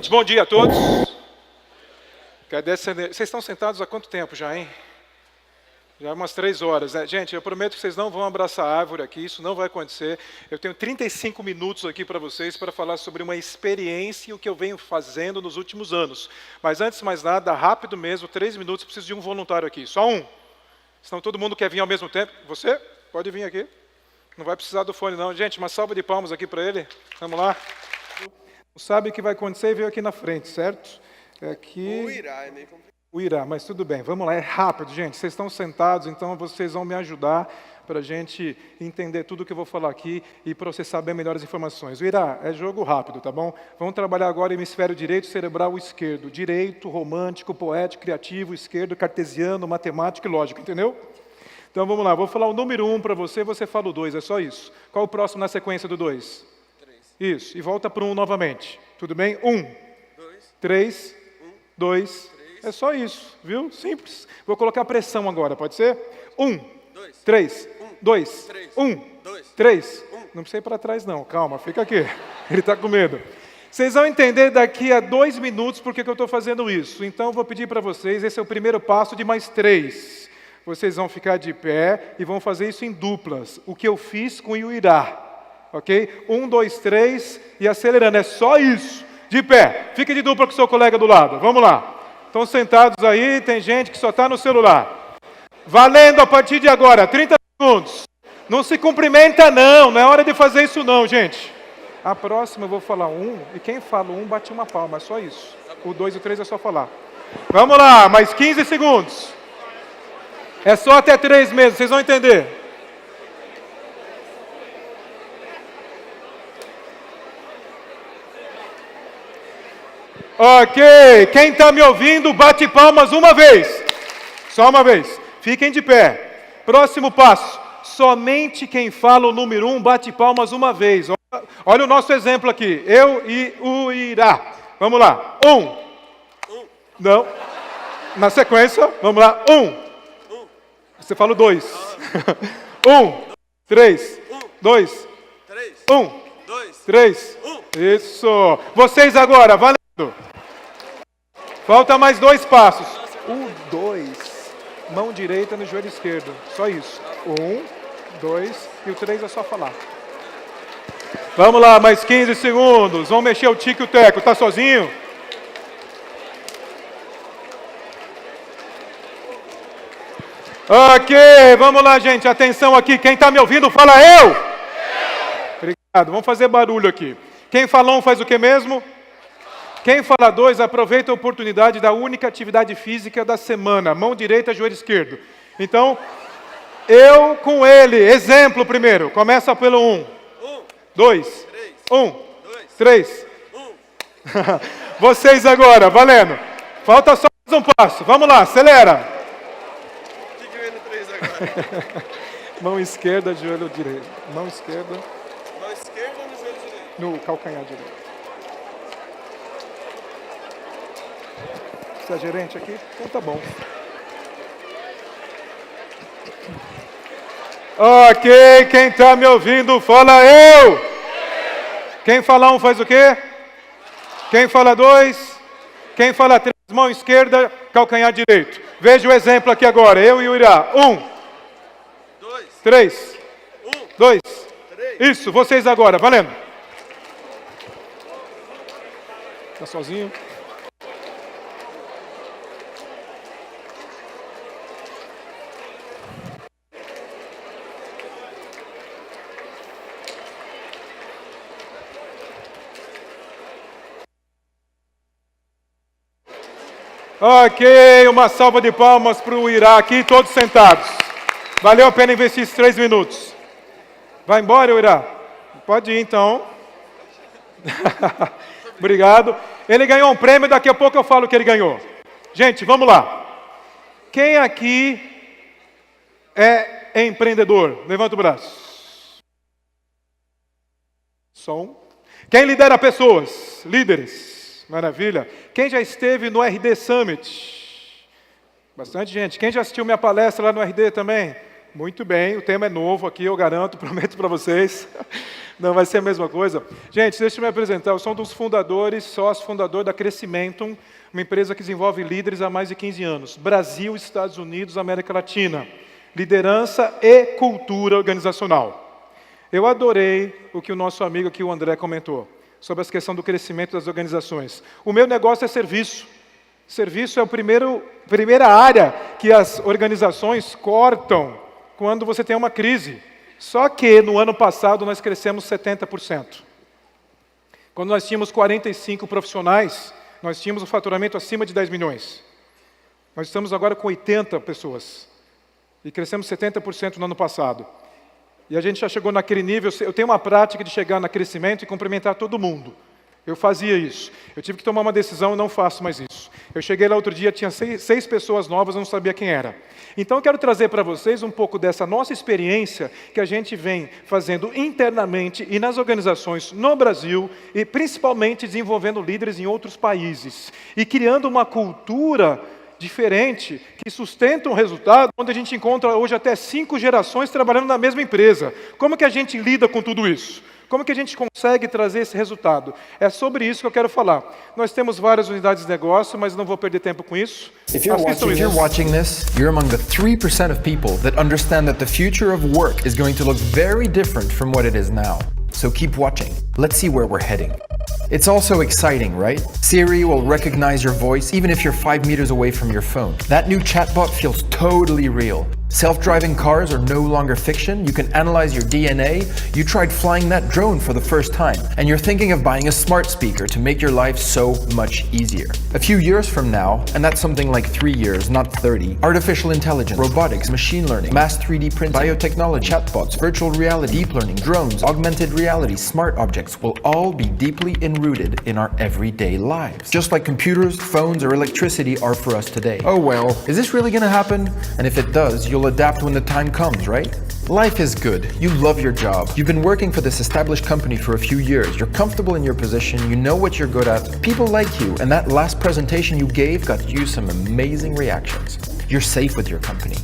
Bom dia a todos. Vocês estão sentados há quanto tempo já, hein? Já umas 3 horas, né? Gente, eu prometo que vocês não vão abraçar a árvore aqui, isso não vai acontecer. Eu tenho 35 minutos aqui para vocês para falar sobre uma experiência e o que eu venho fazendo nos últimos anos. Mas antes de mais nada, rápido mesmo, 3 minutos, preciso de um voluntário aqui. Só um. Senão todo mundo quer vir ao mesmo tempo. Você? Pode vir aqui. Não vai precisar do fone não. Gente, uma salva de palmas aqui para ele. Vamos lá. Não sabe o que vai acontecer e veio aqui na frente, certo? Aqui... O Irá é meio complicado. O Irá, mas tudo bem. Vamos lá, é rápido, gente. Vocês estão sentados, então vocês vão me ajudar para a gente entender tudo o que eu vou falar aqui e processar bem melhor as informações. O Irá é jogo rápido, tá bom? Vamos trabalhar agora hemisfério direito, cerebral esquerdo. Direito, romântico, poético, criativo, esquerdo, cartesiano, matemático e lógico, entendeu? Então vamos lá, vou falar o número 1 para você fala o 2, é só isso. Qual o próximo na sequência do 2? 3. Isso, e volta para o 1 novamente. Tudo bem? 1, 2, 3, 2, 3. é só isso, viu? Simples. Vou colocar pressão agora, pode ser? 1, 2, 3, 2, 3, 1, 2, 3. 1. Não precisa ir para trás não, calma, fica aqui. Ele está com medo. Vocês vão entender daqui a 2 minutos por que eu estou fazendo isso. Então eu vou pedir para vocês, esse é o primeiro passo de mais 3. Vocês vão ficar de pé e vão fazer isso em duplas. O que eu fiz com o Irá. Ok? 1, 2, 3 e acelerando. É só isso. De pé. Fique de dupla com o seu colega do lado. Vamos lá. Estão sentados aí, tem gente que só está no celular. Valendo a partir de agora, 30 segundos. Não se cumprimenta não é hora de fazer isso não, gente. A próxima eu vou falar 1 e quem fala 1 bate uma palma, é só isso. O 2 e o 3 é só falar. Vamos lá, mais 15 segundos. É só até 3 mesmo, vocês vão entender. Ok, quem está me ouvindo, bate palmas uma vez. Só uma vez. Fiquem de pé. Próximo passo. Somente quem fala o número 1 bate palmas uma vez. Olha o nosso exemplo aqui. Eu e o Irá. Vamos lá. 1. Não. Na sequência, vamos lá. 1. Você fala o 2. 1, 3, 2, 1, 3. Isso. Vocês agora, valendo. Falta mais 2 passos. 1, 2. Mão direita no joelho esquerdo. Só isso. 1, 2 e o 3 é só falar. Vamos lá, mais 15 segundos. Vamos mexer o tique e o teco. Tá sozinho? Ok, vamos lá, gente. Atenção aqui. Quem está me ouvindo, fala eu. Obrigado. Vamos fazer barulho aqui. Quem fala 1 faz o que mesmo? Quem fala 2, aproveita a oportunidade da única atividade física da semana. Mão direita, joelho esquerdo. Então, eu com ele. Exemplo primeiro. Começa pelo 1. 2. 1. 3. Vocês agora, valendo. Falta só mais um passo. Vamos lá, acelera. Mão esquerda, joelho direito. Mão esquerda. Mão esquerda no joelho direito. No calcanhar direito. Você é gerente aqui? Então tá bom. Ok, quem está me ouvindo, fala eu. Quem fala 1 faz o quê? Quem fala 2? Quem fala 3, mão esquerda, calcanhar direito. Veja o exemplo aqui agora, eu e o Irá. 1, 3, 2, isso, vocês agora, valendo. Tá sozinho? Ok, uma salva de palmas para o Irá aqui, todos sentados. Valeu a pena investir esses 3 minutos. Vai embora, Irá? Pode ir, então. Obrigado. Ele ganhou um prêmio, daqui a pouco eu falo o que ele ganhou. Gente, vamos lá. Quem aqui é empreendedor? Levanta o braço. Só um. Quem lidera pessoas? Líderes. Maravilha. Quem já esteve no RD Summit? Bastante gente. Quem já assistiu minha palestra lá no RD também? Muito bem, o tema é novo aqui, eu garanto, prometo para vocês. Não, vai ser a mesma coisa. Gente, deixa eu me apresentar. Eu sou um dos fundadores, sócio fundador da Crescimentum, uma empresa que desenvolve líderes há mais de 15 anos. Brasil, Estados Unidos, América Latina. Liderança e cultura organizacional. Eu adorei o que o nosso amigo aqui, o André, comentou sobre a questão do crescimento das organizações. O meu negócio é serviço. Serviço é a primeira área que as organizações cortam quando você tem uma crise. Só que no ano passado nós crescemos 70%. Quando nós tínhamos 45 profissionais, nós tínhamos um faturamento acima de 10 milhões. Nós estamos agora com 80 pessoas. E crescemos 70% no ano passado. E a gente já chegou naquele nível. Eu tenho uma prática de chegar no crescimento e cumprimentar todo mundo. Eu fazia isso. Eu tive que tomar uma decisão e não faço mais isso. Eu cheguei lá outro dia, tinha seis pessoas novas, eu não sabia quem era. Então eu quero trazer para vocês um pouco dessa nossa experiência que a gente vem fazendo internamente e nas organizações no Brasil e principalmente desenvolvendo líderes em outros países. E criando uma cultura diferente, que sustenta um resultado, onde a gente encontra hoje até 5 gerações trabalhando na mesma empresa. Como que a gente lida com tudo isso? Como que a gente consegue trazer esse resultado? É sobre isso que eu quero falar. Nós temos várias unidades de negócio, mas não vou perder tempo com isso. If you're watching this, you're among the 3% of people that understand that the future of work is going to look very different from what it is now. So keep watching. Let's see where we're heading. It's also exciting, right? Siri will recognize your voice even if you're 5 meters away from your phone. That new chatbot feels totally real. Self-driving cars are no longer fiction. You can analyze your DNA. You tried flying that drone for the first time, and you're thinking of buying a smart speaker to make your life so much easier. A few years from now, and that's something like 3 years, not 30, artificial intelligence, robotics, machine learning, mass 3D printing, biotechnology, chatbots, virtual reality, deep learning, drones, augmented reality, smart objects will all be deeply enrooted in our everyday lives. Just like computers, phones, or electricity are for us today. Oh well, is this really gonna happen? And if it does, you'll adapt when the time comes, right? Life is good. You love your job. You've been working for this established company for a few years. You're comfortable in your position. You know what you're good at. People like you, and that last presentation you gave got you some amazing reactions. You're safe with your company.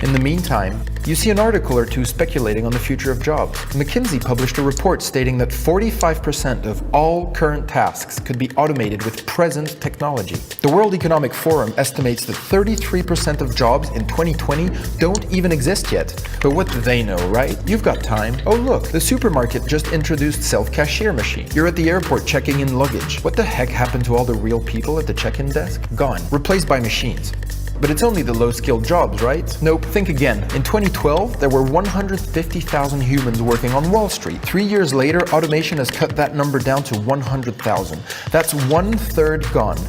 In the meantime, you see an article or two speculating on the future of jobs. McKinsey published a report stating that 45% of all current tasks could be automated with present technology. The World Economic Forum estimates that 33% of jobs in 2020 don't even exist yet. But what do they know, right? You've got time. Oh look, the supermarket just introduced self-cashier machine. You're at the airport checking in luggage. What the heck happened to all the real people at the check-in desk? Gone. Replaced by machines. But it's only the low-skilled jobs, right? Nope, think again. In 2012, there were 150,000 humans working on Wall Street. 3 years later, automation has cut that number down to 100,000. That's 1/3 gone.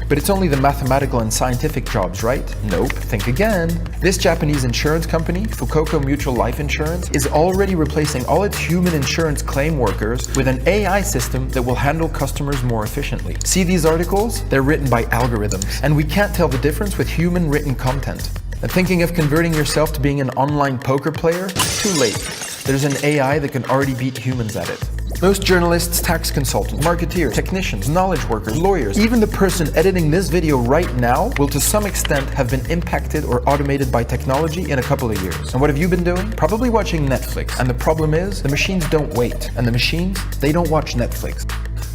But it's only the mathematical and scientific jobs, right? Nope, think again. This Japanese insurance company, Fukoku Mutual Life Insurance, is already replacing all its human insurance claim workers with an AI system that will handle customers more efficiently. See these articles? They're written by algorithms, and we can't tell the difference with human written content. And thinking of converting yourself to being an online poker player? Too late. There's an AI that can already beat humans at it. Most journalists, tax consultants, marketeers, technicians, knowledge workers, lawyers, even the person editing this video right now will to some extent have been impacted or automated by technology in a couple of years. And what have you been doing? Probably watching Netflix. And the problem is, the machines don't wait. And the machines, they don't watch Netflix.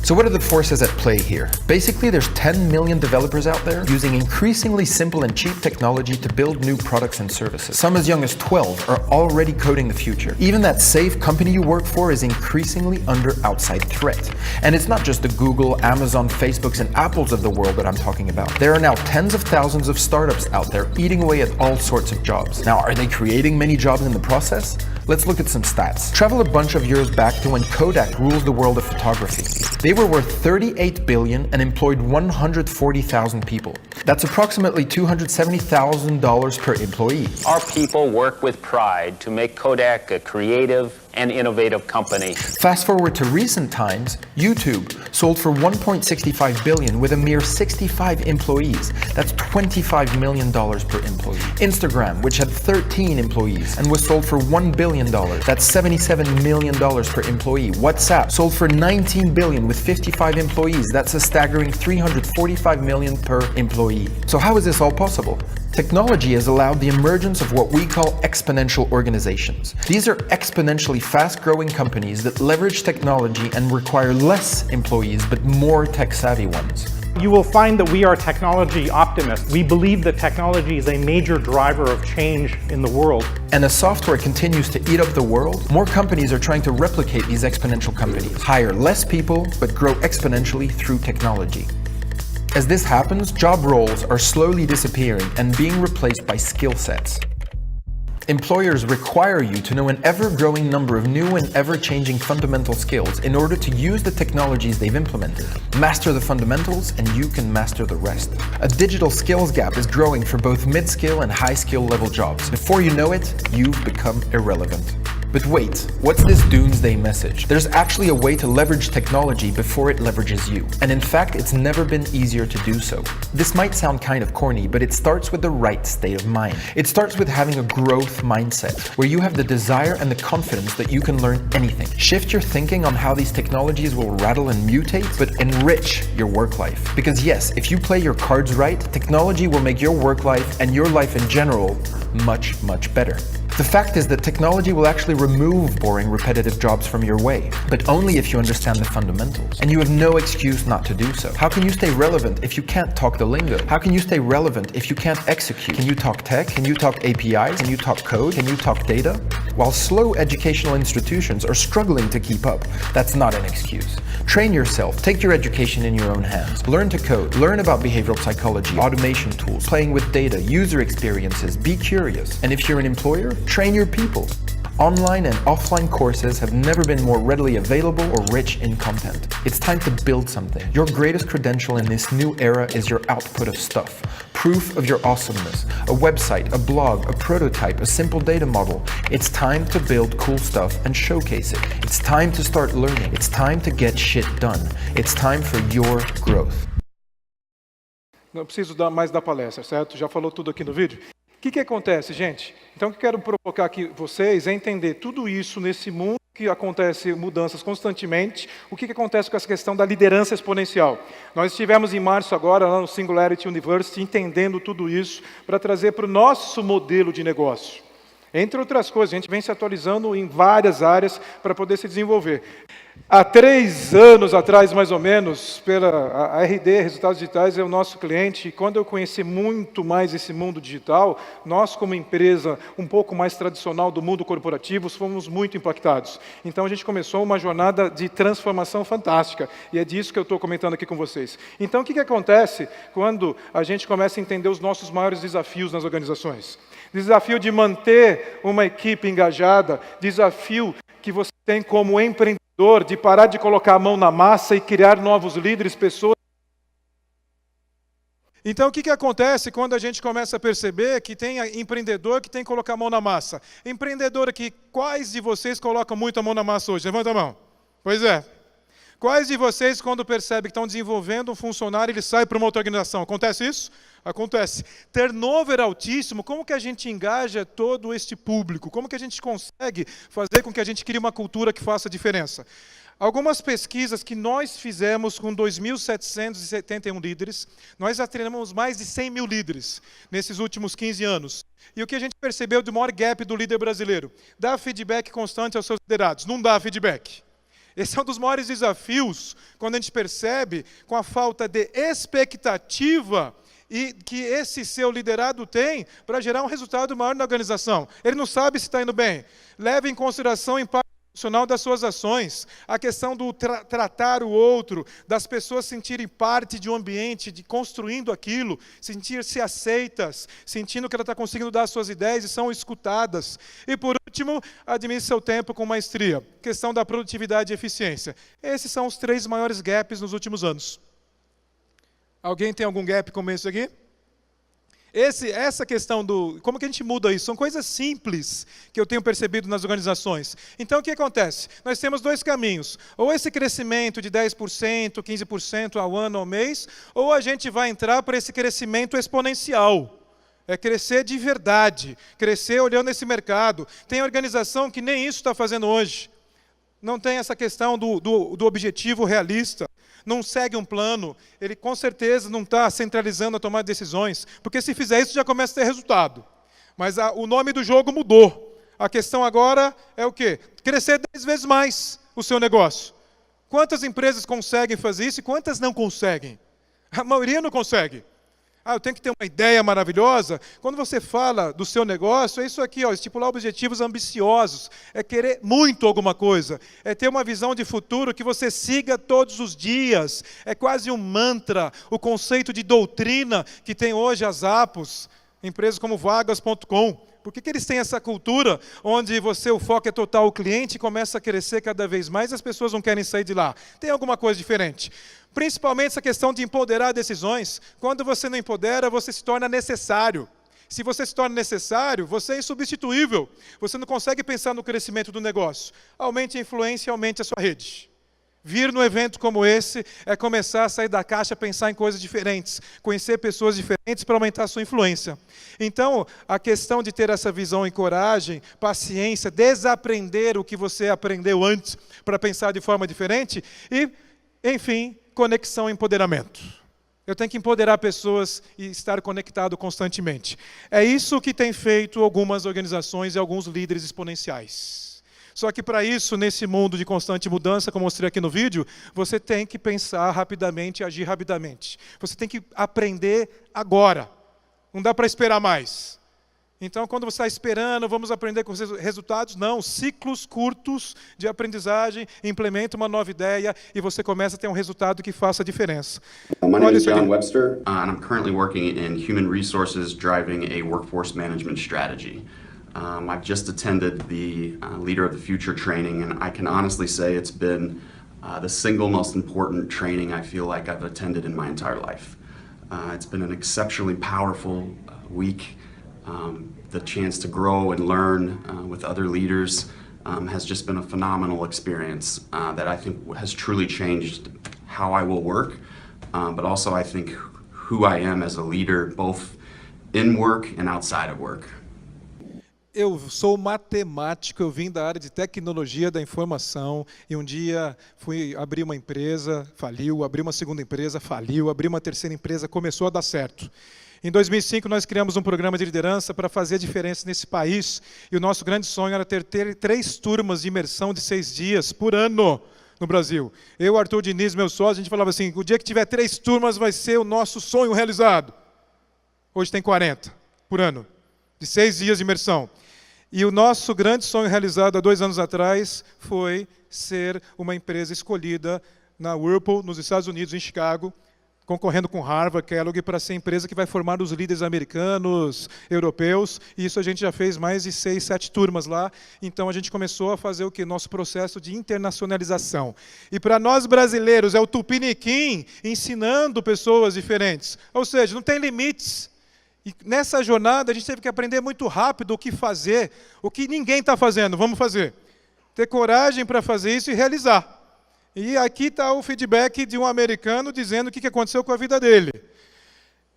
So what are the forces at play here? Basically, there's 10 million developers out there using increasingly simple and cheap technology to build new products and services. Some as young as 12 are already coding the future. Even that safe company you work for is increasingly under outside threat. And it's not just the Google, Amazon, Facebooks, and Apples of the world that I'm talking about. There are now tens of thousands of startups out there eating away at all sorts of jobs. Now, are they creating many jobs in the process? Let's look at some stats. Travel a bunch of years back to when Kodak ruled the world of photography. They were worth $38 billion and employed 140,000 people. That's approximately $270,000 per employee. Our people work with pride to make Kodak a creative and innovative company. Fast forward to recent times, YouTube sold for $1.65 billion with a mere 65 employees. That's $25 million per employee. Instagram, which had 13 employees and was sold for $1 billion. That's $77 million per employee. WhatsApp sold for $19 billion with 55 employees. That's a staggering $345 million per employee. So how is this all possible? Technology has allowed the emergence of what we call exponential organizations. These are exponentially fast-growing companies that leverage technology and require less employees but more tech-savvy ones. You will find that we are technology optimists. We believe that technology is a major driver of change in the world. And as software continues to eat up the world, more companies are trying to replicate these exponential companies, hire less people, but grow exponentially through technology. As this happens, job roles are slowly disappearing and being replaced by skill sets. Employers require you to know an ever-growing number of new and ever-changing fundamental skills in order to use the technologies they've implemented. Master the fundamentals and you can master the rest. A digital skills gap is growing for both mid-skill and high-skill level jobs. Before you know it, you've become irrelevant. But wait, what's this doomsday message? There's actually a way to leverage technology before it leverages you. And in fact, it's never been easier to do so. This might sound kind of corny, but it starts with the right state of mind. It starts with having a growth mindset, where you have the desire and the confidence that you can learn anything. Shift your thinking on how these technologies will rattle and mutate, but enrich your work life. Because yes, if you play your cards right, technology will make your work life and your life in general much, much better. The fact is that technology will actually remove boring, repetitive jobs from your way, but only if you understand the fundamentals. And you have no excuse not to do so. How can you stay relevant if you can't talk the lingo? How can you stay relevant if you can't execute? Can you talk tech? Can you talk APIs? Can you talk code? Can you talk data? While slow educational institutions are struggling to keep up, that's not an excuse. Train yourself, take your education in your own hands. Learn to code, learn about behavioral psychology, automation tools, playing with data, user experiences, be curious. And if you're an employer, train your people. Online and offline courses have never been more readily available or rich in content. It's time to build something. Your greatest credential in this new era is your output of stuff. Proof of your awesomeness. A website, a blog, a prototype, a simple data model. It's time to build cool stuff and showcase it. It's time to start learning. It's time to get shit done. It's time for your growth. Não preciso mais da palestra, certo? Já falou tudo aqui no vídeo. O que acontece, gente? Então, o que eu quero provocar aqui vocês é entender tudo isso nesse mundo que acontece mudanças constantemente. O que acontece com essa questão da liderança exponencial? Nós estivemos em março agora, lá no Singularity University, entendendo tudo isso para trazer para o nosso modelo de negócio. Entre outras coisas, a gente vem se atualizando em várias áreas para poder se desenvolver. Há 3 anos atrás, mais ou menos, pela RD, Resultados Digitais, é o nosso cliente, e quando eu conheci muito mais esse mundo digital, nós, como empresa um pouco mais tradicional do mundo corporativo, fomos muito impactados. Então, a gente começou uma jornada de transformação fantástica, e é disso que eu estou comentando aqui com vocês. Então, o que acontece quando a gente começa a entender os nossos maiores desafios nas organizações? Desafio de manter uma equipe engajada, desafio que você tem como empreendedor de parar de colocar a mão na massa e criar novos líderes, pessoas. Então, o que acontece quando a gente começa a perceber que tem empreendedor que tem que colocar a mão na massa? Empreendedor aqui, quais de vocês colocam muito a mão na massa hoje? Levanta a mão. Pois é. Quais de vocês, quando percebem que estão desenvolvendo um funcionário, ele sai para uma outra organização? Acontece isso? Acontece. Turnover altíssimo, como que a gente engaja todo este público? Como que a gente consegue fazer com que a gente crie uma cultura que faça diferença? Algumas pesquisas que nós fizemos com 2.771 líderes, nós já treinamos mais de 100 mil líderes nesses últimos 15 anos. E o que a gente percebeu do maior gap do líder brasileiro? Dá feedback constante aos seus liderados, não dá feedback. Esse é um dos maiores desafios, quando a gente percebe com a falta de expectativa e que esse seu liderado tem para gerar um resultado maior na organização. Ele não sabe se está indo bem. Leve em consideração o impacto emocional das suas ações, a questão do tratar o outro, das pessoas sentirem parte de um ambiente, de construindo aquilo, sentir-se aceitas, sentindo que ela está conseguindo dar suas ideias e são escutadas. E por último, administre seu tempo com maestria. Questão da produtividade e eficiência. Esses são os 3 maiores gaps nos últimos anos. Alguém tem algum gap como esse aqui? Essa questão do... Como que a gente muda isso? São coisas simples que eu tenho percebido nas organizações. Então, o que acontece? Nós temos 2 caminhos. Ou esse crescimento de 10%, 15% ao ano, ao mês, ou a gente vai entrar para esse crescimento exponencial. É crescer de verdade, crescer olhando esse mercado. Tem organização que nem isso está fazendo hoje. Não tem essa questão do objetivo realista. não segue um plano, ele com certeza não está centralizando a tomada de decisões, porque se fizer isso já começa a ter resultado. Mas o nome do jogo mudou. A questão agora é o quê? Crescer 10 vezes mais o seu negócio. Quantas empresas conseguem fazer isso e quantas não conseguem? A maioria não consegue. Eu tenho que ter uma ideia maravilhosa. Quando você fala do seu negócio, é isso aqui, estipular objetivos ambiciosos. É querer muito alguma coisa. É ter uma visão de futuro que você siga todos os dias. É quase um mantra, o conceito de doutrina que tem hoje as Apos, empresas como Vagas.com. Por que eles têm essa cultura onde o foco é total o cliente e começa a crescer cada vez mais e as pessoas não querem sair de lá? Tem alguma coisa diferente. Principalmente essa questão de empoderar decisões. Quando você não empodera, você se torna necessário. Se você se torna necessário, você é insubstituível. Você não consegue pensar no crescimento do negócio. Aumente a influência, aumente a sua rede. Vir num evento como esse é começar a sair da caixa, pensar em coisas diferentes, conhecer pessoas diferentes para aumentar a sua influência. Então, a questão de ter essa visão e coragem, paciência, desaprender o que você aprendeu antes para pensar de forma diferente e, enfim, conexão e empoderamento. Eu tenho que empoderar pessoas e estar conectado constantemente. É isso que tem feito algumas organizações e alguns líderes exponenciais. Só que para isso, nesse mundo de constante mudança, como eu mostrei aqui no vídeo, você tem que pensar rapidamente e agir rapidamente. Você tem que aprender agora. Não dá para esperar mais. Então, quando você está esperando, vamos aprender com resultados? Não, ciclos curtos de aprendizagem, implementa uma nova ideia e você começa a ter um resultado que faça a diferença. My name is John Webster, and I'm currently working in human resources driving a workforce management strategy. I've just attended the Leader of the Future training, and I can honestly say it's been the single most important training I feel like I've attended in my entire life. It's been an exceptionally powerful week. The chance to grow and learn with other leaders has just been a phenomenal experience that I think has truly changed how I will work, but also I think who I am as a leader, both in work and outside of work. Eu sou matemático, eu vim da área de tecnologia da informação e um dia fui abrir uma empresa, faliu, abri uma segunda empresa, faliu, abri uma terceira empresa, começou a dar certo. Em 2005, nós criamos um programa de liderança para fazer a diferença nesse país e o nosso grande sonho era ter 3 turmas de imersão de 6 dias por ano no Brasil. Eu, Arthur Diniz, meu sócio, a gente falava assim, o dia que tiver 3 turmas vai ser o nosso sonho realizado. Hoje tem 40 por ano, de 6 dias de imersão. E o nosso grande sonho realizado há 2 anos atrás foi ser uma empresa escolhida na Whirlpool, nos Estados Unidos, em Chicago, concorrendo com Harvard, Kellogg, para ser a empresa que vai formar os líderes americanos, europeus. E isso a gente já fez mais de 6, 7 turmas lá. Então a gente começou a fazer o que? Nosso processo de internacionalização. E para nós brasileiros é o tupiniquim ensinando pessoas diferentes. Ou seja, não tem limites. E nessa jornada a gente teve que aprender muito rápido o que fazer, o que ninguém está fazendo, vamos fazer. Ter coragem para fazer isso e realizar. E aqui está o feedback de um americano dizendo o que aconteceu com a vida dele.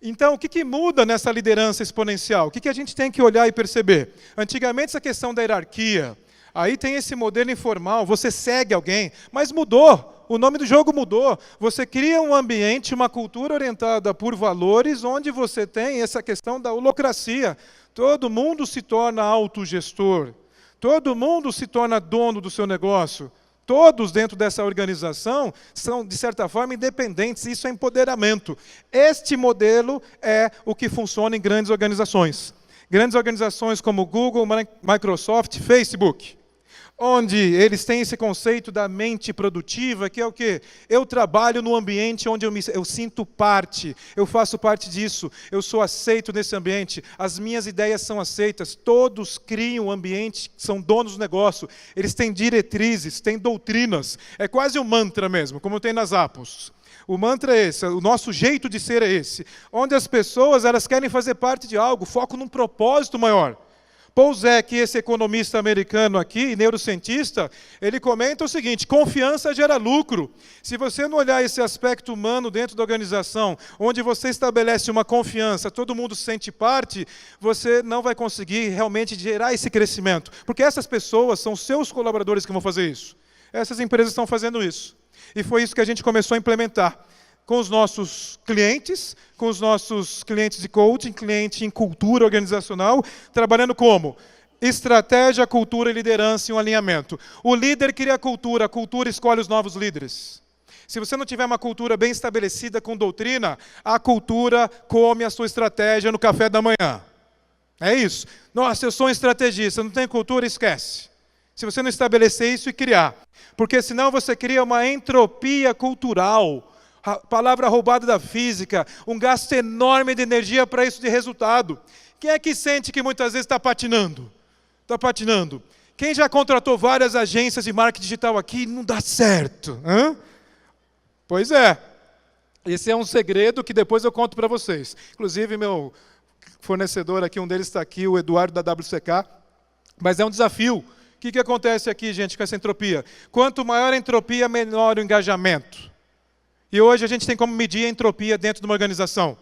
Então, o que muda nessa liderança exponencial? O que a gente tem que olhar e perceber? Antigamente, essa questão da hierarquia, aí tem esse modelo informal, você segue alguém, mas mudou. O nome do jogo mudou. Você cria um ambiente, uma cultura orientada por valores, onde você tem essa questão da holocracia. Todo mundo se torna autogestor. Todo mundo se torna dono do seu negócio. Todos dentro dessa organização são, de certa forma, independentes. Isso é empoderamento. Este modelo é o que funciona em grandes organizações. Grandes organizações como Google, Microsoft, Facebook. Onde eles têm esse conceito da mente produtiva, que é o quê? Eu trabalho num ambiente onde eu sinto parte, eu faço parte disso, eu sou aceito nesse ambiente, as minhas ideias são aceitas, todos criam um ambiente, são donos do negócio, eles têm diretrizes, têm doutrinas, é quase um mantra mesmo, como tem nas Apos. O mantra é esse, o nosso jeito de ser é esse, onde as pessoas elas querem fazer parte de algo, foco num propósito maior. Paul Zek, esse economista americano aqui, neurocientista, ele comenta o seguinte, confiança gera lucro. Se você não olhar esse aspecto humano dentro da organização, onde você estabelece uma confiança, todo mundo se sente parte, você não vai conseguir realmente gerar esse crescimento. Porque essas pessoas são seus colaboradores que vão fazer isso. Essas empresas estão fazendo isso. E foi isso que a gente começou a implementar com os nossos clientes de coaching, cliente em cultura organizacional, trabalhando como? Estratégia, cultura e liderança em um alinhamento. O líder cria a cultura escolhe os novos líderes. Se você não tiver uma cultura bem estabelecida com doutrina, a cultura come a sua estratégia no café da manhã. É isso. Nossa, eu sou um estrategista, não tem cultura, esquece. Se você não estabelecer isso e criar. Porque senão você cria uma entropia cultural, a palavra roubada da física, um gasto enorme de energia para isso de resultado. Quem é que sente que muitas vezes está patinando? Está patinando. Quem já contratou várias agências de marketing digital aqui e não dá certo? Hã? Pois é. Esse é um segredo que depois eu conto para vocês. Inclusive, meu fornecedor aqui, um deles está aqui, o Eduardo da WCK. Mas é um desafio. O que acontece aqui, gente, com essa entropia? Quanto maior a entropia, menor o engajamento. E hoje a gente tem como medir a entropia dentro de uma organização.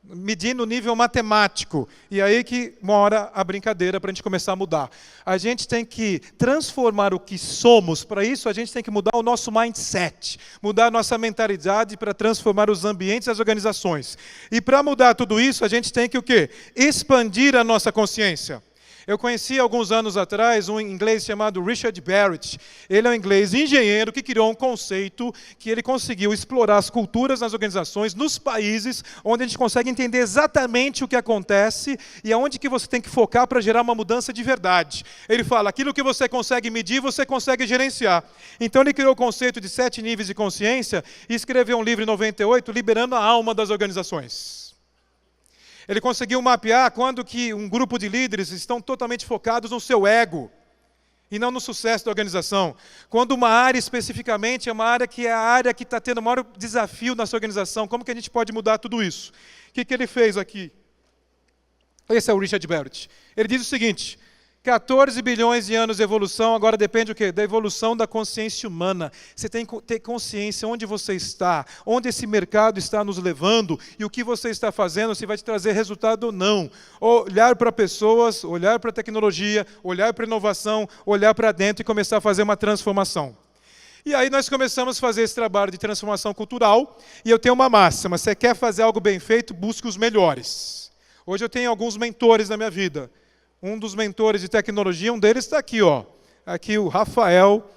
Medir no nível matemático. E aí que mora a brincadeira para a gente começar a mudar. A gente tem que transformar o que somos. Para isso, a gente tem que mudar o nosso mindset. Mudar a nossa mentalidade para transformar os ambientes e as organizações. E para mudar tudo isso, a gente tem que o quê? Expandir a nossa consciência. Eu conheci alguns anos atrás um inglês chamado Richard Barrett. Ele é um inglês engenheiro que criou um conceito que ele conseguiu explorar as culturas nas organizações, nos países, onde a gente consegue entender exatamente o que acontece e aonde que você tem que focar para gerar uma mudança de verdade. Ele fala, aquilo que você consegue medir, você consegue gerenciar. Então ele criou o conceito de 7 níveis de consciência e escreveu um livro em 98, Liberando a Alma das Organizações. Ele conseguiu mapear quando que um grupo de líderes estão totalmente focados no seu ego e não no sucesso da organização. Quando uma área especificamente é uma área que está tendo o maior desafio na sua organização. Como que a gente pode mudar tudo isso? O que ele fez aqui? Esse é o Richard Barrett. Ele diz o seguinte, 14 bilhões de anos de evolução, agora depende do quê? Da evolução da consciência humana. Você tem que ter consciência onde você está, onde esse mercado está nos levando e o que você está fazendo, se vai te trazer resultado ou não. Olhar para pessoas, olhar para a tecnologia, olhar para a inovação, olhar para dentro e começar a fazer uma transformação. E aí nós começamos a fazer esse trabalho de transformação cultural e eu tenho uma máxima, você quer fazer algo bem feito, busque os melhores. Hoje eu tenho alguns mentores na minha vida. Um dos mentores de tecnologia, um deles está aqui, ó. Aqui o Rafael,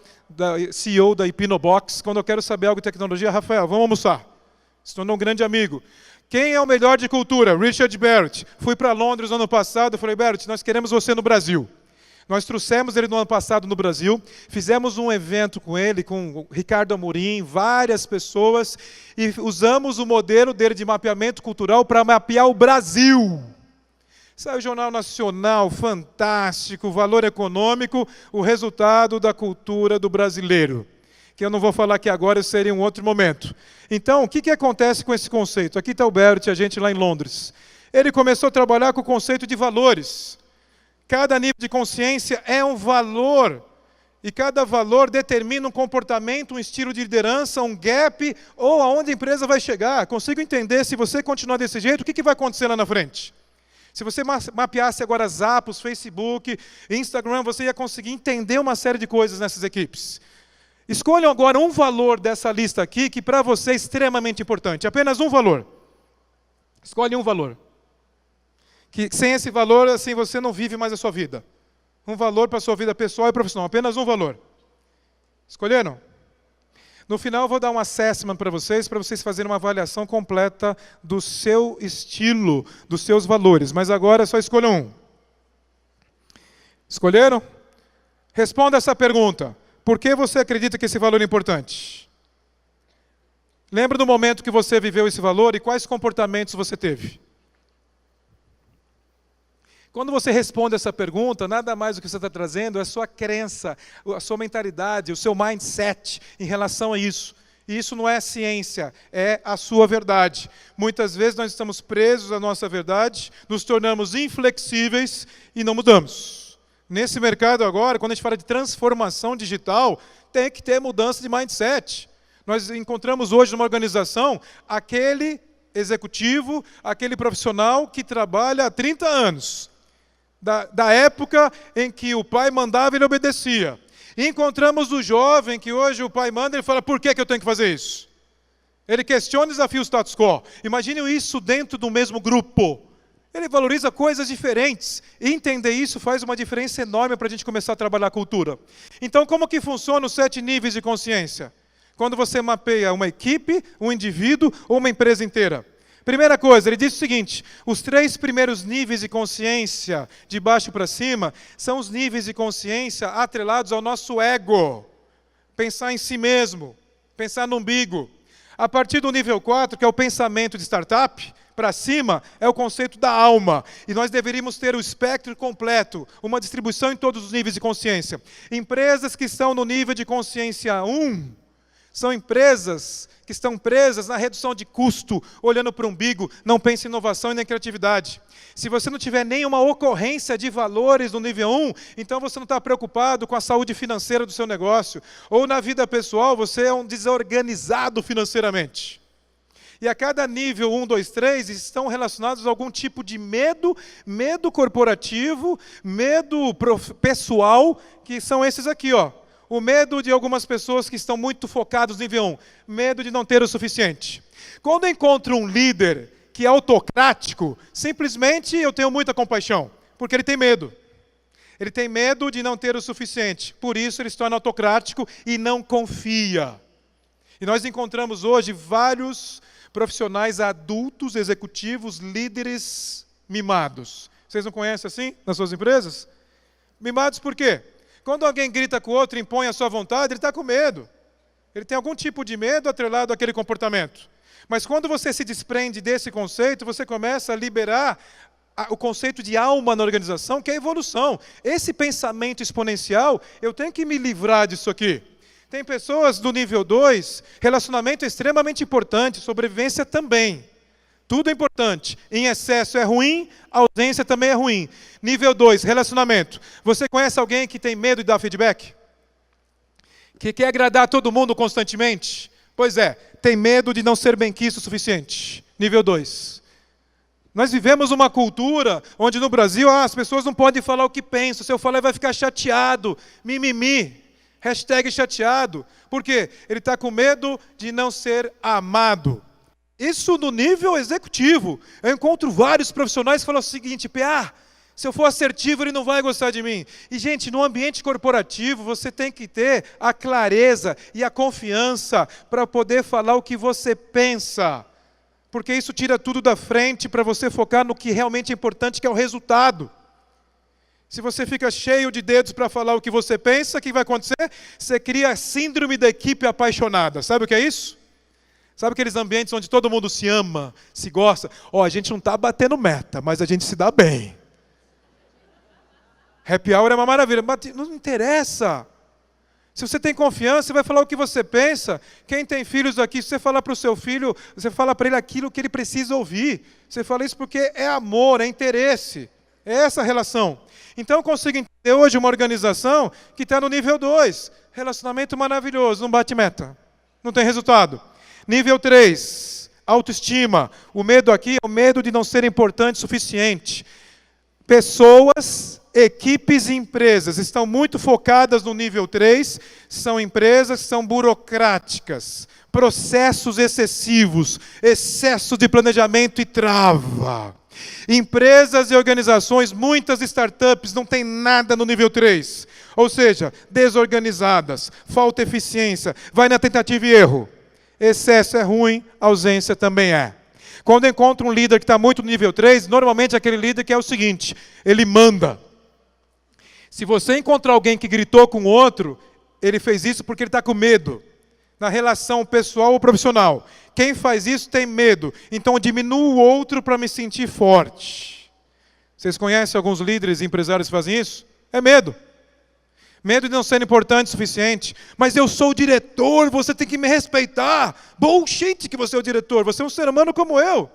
CEO da Hipnobox. Quando eu quero saber algo de tecnologia, Rafael, vamos almoçar. Se tornou um grande amigo. Quem é o melhor de cultura? Richard Barrett. Fui para Londres no ano passado, falei, Barrett, nós queremos você no Brasil. Nós trouxemos ele no ano passado no Brasil, fizemos um evento com ele, com o Ricardo Amorim, várias pessoas, e usamos o modelo dele de mapeamento cultural para mapear o Brasil. Saiu o Jornal Nacional, fantástico, valor econômico, o resultado da cultura do brasileiro. Que eu não vou falar aqui agora, isso seria um outro momento. Então, o que acontece com esse conceito? Aqui está o Barrett, a gente lá em Londres. Ele começou a trabalhar com o conceito de valores. Cada nível de consciência é um valor. E cada valor determina um comportamento, um estilo de liderança, um gap, ou aonde a empresa vai chegar. Consigo entender, se você continuar desse jeito, o que vai acontecer lá na frente? Se você mapeasse agora Zappos, Facebook, Instagram, você ia conseguir entender uma série de coisas nessas equipes. Escolham agora um valor dessa lista aqui, que para você é extremamente importante. Apenas um valor. Escolhe um valor. Que sem esse valor, assim, você não vive mais a sua vida. Um valor para a sua vida pessoal e profissional. Apenas um valor. Escolheram? No final eu vou dar um assessment para vocês fazerem uma avaliação completa do seu estilo, dos seus valores. Mas agora só escolham um. Escolheram? Responda essa pergunta. Por que você acredita que esse valor é importante? Lembra do momento que você viveu esse valor e quais comportamentos você teve? Quando você responde essa pergunta, nada mais do que você está trazendo é a sua crença, a sua mentalidade, o seu mindset em relação a isso. E isso não é ciência, é a sua verdade. Muitas vezes nós estamos presos à nossa verdade, nos tornamos inflexíveis e não mudamos. Nesse mercado agora, quando a gente fala de transformação digital, tem que ter mudança de mindset. Nós encontramos hoje numa organização aquele executivo, aquele profissional que trabalha há 30 anos. Da época em que o pai mandava, ele obedecia. E encontramos o jovem que hoje o pai manda, ele fala, por que eu tenho que fazer isso? Ele questiona e desafia o status quo. Imagine isso dentro do mesmo grupo. Ele valoriza coisas diferentes. E entender isso faz uma diferença enorme para a gente começar a trabalhar a cultura. Então, como que funciona os 7 níveis de consciência? Quando você mapeia uma equipe, um indivíduo ou uma empresa inteira. Primeira coisa, ele diz o seguinte, os 3 primeiros níveis de consciência, de baixo para cima, são os níveis de consciência atrelados ao nosso ego. Pensar em si mesmo, pensar no umbigo. A partir do nível 4, que é o pensamento de startup, para cima é o conceito da alma. E nós deveríamos ter o espectro completo, uma distribuição em todos os níveis de consciência. Empresas que estão no nível de consciência 1, são empresas que estão presas na redução de custo, olhando para o umbigo, não pensa em inovação e nem criatividade. Se você não tiver nenhuma ocorrência de valores no nível 1, então você não está preocupado com a saúde financeira do seu negócio. Ou na vida pessoal, você é um desorganizado financeiramente. E a cada nível 1, 2, 3 estão relacionados a algum tipo de medo, medo corporativo, medo pessoal, que são esses aqui, ó. O medo de algumas pessoas que estão muito focados no nível 1, medo de não ter o suficiente. Quando eu encontro um líder que é autocrático, simplesmente eu tenho muita compaixão, porque ele tem medo. Ele tem medo de não ter o suficiente, por isso ele se torna autocrático e não confia. E nós encontramos hoje vários profissionais adultos, executivos, líderes mimados. Vocês não conhecem assim nas suas empresas? Mimados por quê? Quando alguém grita com o outro e impõe a sua vontade, ele está com medo. Ele tem algum tipo de medo atrelado àquele comportamento. Mas quando você se desprende desse conceito, você começa a liberar o conceito de alma na organização, que é a evolução. Esse pensamento exponencial, eu tenho que me livrar disso aqui. Tem pessoas do nível 2, relacionamento é extremamente importante, sobrevivência também. Tudo é importante. Em excesso é ruim, ausência também é ruim. Nível 2, relacionamento. Você conhece alguém que tem medo de dar feedback? Que quer agradar todo mundo constantemente? Pois é, tem medo de não ser benquisto o suficiente. Nível 2. Nós vivemos uma cultura onde no Brasil as pessoas não podem falar o que pensam. Se eu falar, ele vai ficar chateado. Mimimi. Hashtag chateado. Por quê? Ele está com medo de não ser amado. Isso no nível executivo. Eu encontro vários profissionais que falam o seguinte, PA, se eu for assertivo, ele não vai gostar de mim. E, gente, no ambiente corporativo, você tem que ter a clareza e a confiança para poder falar o que você pensa. Porque isso tira tudo da frente para você focar no que realmente é importante, que é o resultado. Se você fica cheio de dedos para falar o que você pensa, o que vai acontecer? Você cria a síndrome da equipe apaixonada. Sabe o que é isso? Sabe aqueles ambientes onde todo mundo se ama, se gosta? Ó, a gente não está batendo meta, mas a gente se dá bem. Happy hour é uma maravilha, mas não interessa. Se você tem confiança, você vai falar o que você pensa. Quem tem filhos aqui, se você falar para o seu filho, você fala para ele aquilo que ele precisa ouvir. Você fala isso porque é amor, é interesse. É essa a relação. Então eu consigo entender hoje uma organização que está no nível 2. Relacionamento maravilhoso, não bate meta. Não tem resultado. Nível 3, autoestima. O medo aqui é o medo de não ser importante o suficiente. Pessoas, equipes e empresas estão muito focadas no nível 3, são empresas que são burocráticas, processos excessivos, excesso de planejamento e trava. Empresas e organizações, muitas startups não têm nada no nível 3, ou seja, desorganizadas, falta eficiência, vai na tentativa e erro. Excesso é ruim, ausência também é. Quando eu encontro um líder que está muito no nível 3, normalmente é aquele líder que é o seguinte, ele manda. Se você encontrar alguém que gritou com o outro, ele fez isso porque ele está com medo. Na relação pessoal ou profissional. Quem faz isso tem medo. Então eu diminuo o outro para me sentir forte. Vocês conhecem alguns líderes e empresários que fazem isso? É medo. Medo de não ser importante o suficiente. Mas eu sou o diretor, você tem que me respeitar. Bullshit que você é o diretor, você é um ser humano como eu.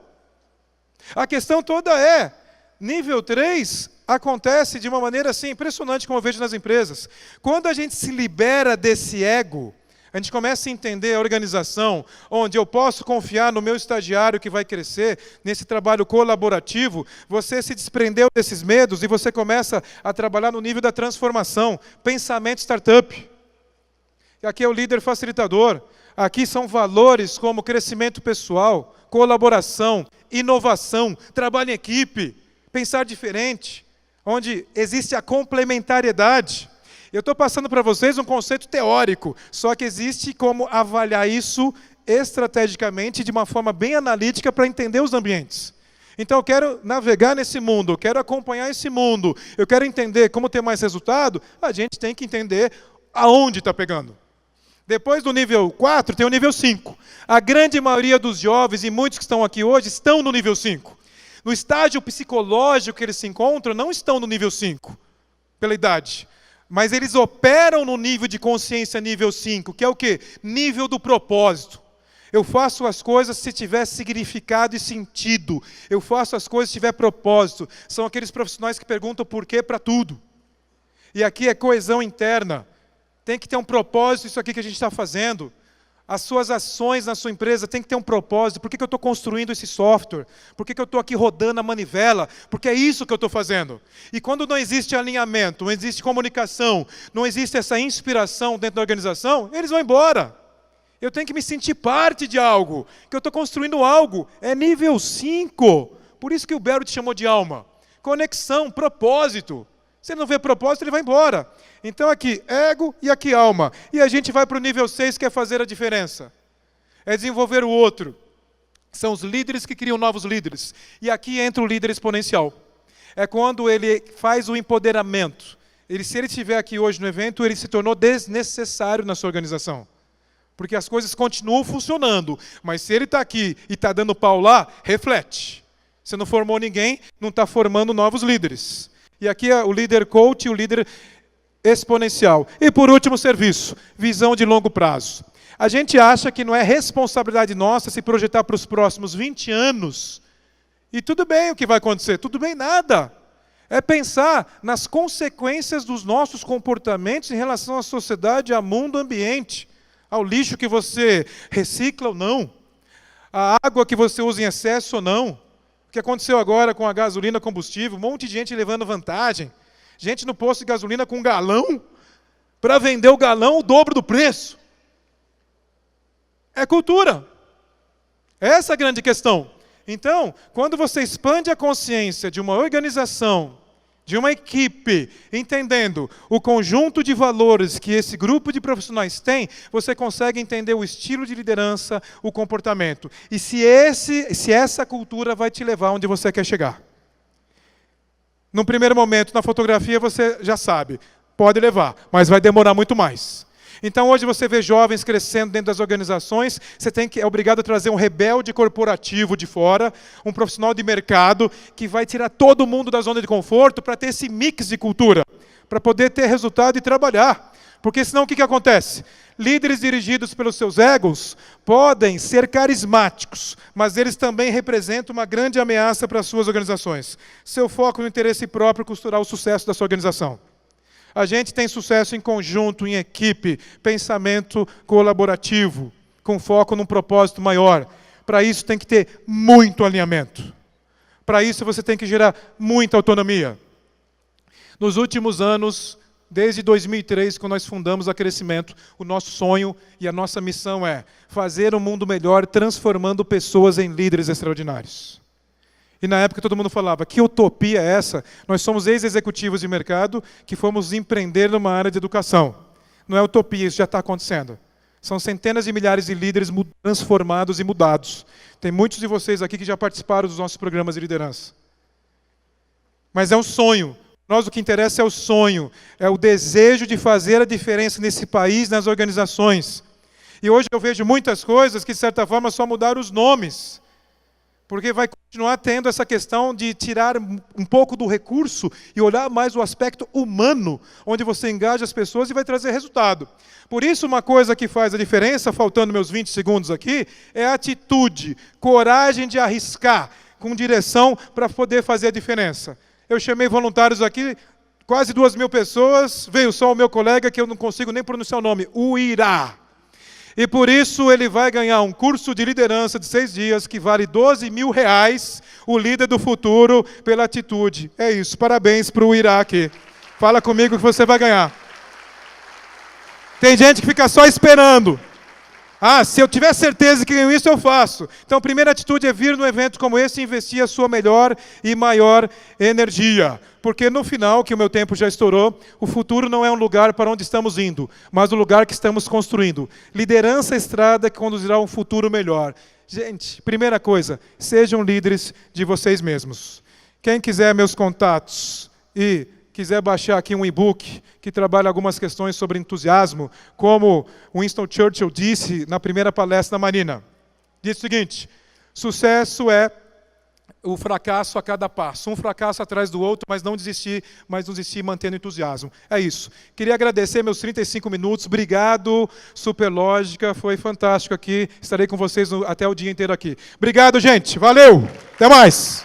A questão toda é, nível 3 acontece de uma maneira assim impressionante como eu vejo nas empresas. Quando a gente se libera desse ego, a gente começa a entender a organização, onde eu posso confiar no meu estagiário que vai crescer, nesse trabalho colaborativo, você se desprendeu desses medos e você começa a trabalhar no nível da transformação, pensamento startup. Aqui é o líder facilitador, aqui são valores como crescimento pessoal, colaboração, inovação, trabalho em equipe, pensar diferente, onde existe a complementariedade. Eu estou passando para vocês um conceito teórico, só que existe como avaliar isso estrategicamente de uma forma bem analítica para entender os ambientes. Então eu quero navegar nesse mundo, eu quero acompanhar esse mundo, eu quero entender como ter mais resultado, a gente tem que entender aonde está pegando. Depois do nível 4, tem o nível 5. A grande maioria dos jovens e muitos que estão aqui hoje estão no nível 5. No estágio psicológico que eles se encontram, não estão no nível 5, pela idade. Mas eles operam no nível de consciência nível 5, que é o quê? Nível do propósito. Eu faço as coisas se tiver significado e sentido. Eu faço as coisas se tiver propósito. São aqueles profissionais que perguntam por quê para tudo. E aqui é coesão interna. Tem que ter um propósito isso aqui que a gente está fazendo. As suas ações na sua empresa têm que ter um propósito. Por que eu estou construindo esse software? Por que eu estou aqui rodando a manivela? Porque é isso que eu estou fazendo. E quando não existe alinhamento, não existe comunicação, não existe essa inspiração dentro da organização, eles vão embora. Eu tenho que me sentir parte de algo, que eu estou construindo algo. É nível 5. Por isso que o Bero te chamou de alma. Conexão, propósito. Se ele não vê propósito, ele vai embora. Então aqui, ego e aqui alma. E a gente vai para o nível 6, que é fazer a diferença. É desenvolver o outro. São os líderes que criam novos líderes. E aqui entra o líder exponencial. É quando ele faz o empoderamento. Se ele estiver aqui hoje no evento, ele se tornou desnecessário na sua organização. Porque as coisas continuam funcionando. Mas se ele está aqui e está dando pau lá, reflete. Você não formou ninguém, não está formando novos líderes. E aqui é o líder coach e o líder exponencial. E por último, serviço, visão de longo prazo. A gente acha que não é responsabilidade nossa se projetar para os próximos 20 anos. E tudo bem o que vai acontecer, tudo bem nada. É pensar nas consequências dos nossos comportamentos em relação à sociedade, ao mundo, ao ambiente, ao lixo que você recicla ou não, a água que você usa em excesso ou não. O que aconteceu agora com a gasolina combustível, um monte de gente levando vantagem. Gente no posto de gasolina com um galão, para vender o galão o dobro do preço. É cultura. Essa é a grande questão. Então, quando você expande a consciência de uma organização, de uma equipe, entendendo o conjunto de valores que esse grupo de profissionais tem, você consegue entender o estilo de liderança, o comportamento. E se essa cultura vai te levar onde você quer chegar. Num primeiro momento, na fotografia, você já sabe, pode levar, mas vai demorar muito mais. Então, hoje você vê jovens crescendo dentro das organizações, você é obrigado a trazer um rebelde corporativo de fora, um profissional de mercado, que vai tirar todo mundo da zona de conforto para ter esse mix de cultura, para poder ter resultado e trabalhar. Porque senão o que acontece? Líderes dirigidos pelos seus egos podem ser carismáticos, mas eles também representam uma grande ameaça para as suas organizações. Seu foco no interesse próprio costurar o sucesso da sua organização. A gente tem sucesso em conjunto, em equipe, pensamento colaborativo, com foco num propósito maior. Para isso tem que ter muito alinhamento. Para isso você tem que gerar muita autonomia. Nos últimos anos, desde 2003, quando nós fundamos a Crescimento, o nosso sonho e a nossa missão é fazer um mundo melhor, transformando pessoas em líderes extraordinários. E na época todo mundo falava, que utopia é essa? Nós somos ex-executivos de mercado que fomos empreender numa área de educação. Não é utopia, isso já está acontecendo. São centenas de milhares de líderes transformados e mudados. Tem muitos de vocês aqui que já participaram dos nossos programas de liderança. Mas é um sonho. Nós o que interessa é o sonho, é o desejo de fazer a diferença nesse país, nas organizações. E hoje eu vejo muitas coisas que, de certa forma, só mudaram os nomes. Porque vai continuar tendo essa questão de tirar um pouco do recurso e olhar mais o aspecto humano, onde você engaja as pessoas e vai trazer resultado. Por isso, uma coisa que faz a diferença, faltando meus 20 segundos aqui, é a atitude, coragem de arriscar, com direção para poder fazer a diferença. Eu chamei voluntários aqui, quase 2.000 pessoas, veio só o meu colega, que eu não consigo nem pronunciar o nome, Uirá. E por isso ele vai ganhar um curso de liderança de 6 dias que vale R$12.000, o líder do futuro, pela atitude. É isso, parabéns para o Iraque. Fala comigo que você vai ganhar. Tem gente que fica só esperando. Se eu tiver certeza que ganho isso, eu faço. Então, a primeira atitude é vir num evento como esse e investir a sua melhor e maior energia. Porque no final, que o meu tempo já estourou, o futuro não é um lugar para onde estamos indo, mas o lugar que estamos construindo. Liderança estrada que conduzirá a um futuro melhor. Gente, primeira coisa, sejam líderes de vocês mesmos. Quem quiser meus contatos e quiser baixar aqui um e-book que trabalha algumas questões sobre entusiasmo, como Winston Churchill disse na primeira palestra da Marina. Disse o seguinte: sucesso é o fracasso a cada passo, um fracasso atrás do outro, mas não desistir mantendo entusiasmo. É isso. Queria agradecer meus 35 minutos, obrigado, Superlógica, foi fantástico aqui, estarei com vocês até o dia inteiro aqui. Obrigado, gente, valeu, até mais!